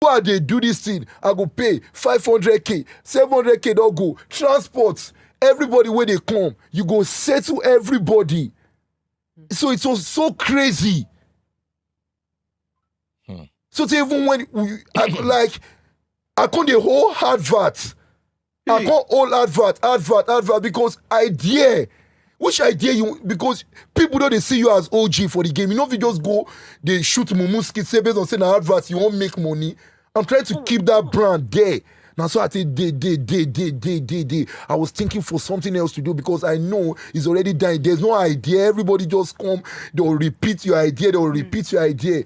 Why they do this thing? I go pay 500k, 700k. Don't go transport. Everybody where they come, you go settle everybody. So it was so crazy. So even when I can't the whole advert. I can't all advert because idea. Which idea you, because people don't they see you as OG for the game. You know, if you just go, they shoot Mumu skit, say based on saying adverts, you won't make money. I'm trying to keep that brand there. Now, so I think I was thinking for something else to do because I know it's already dying. There's no idea. Everybody just come, they'll repeat your idea,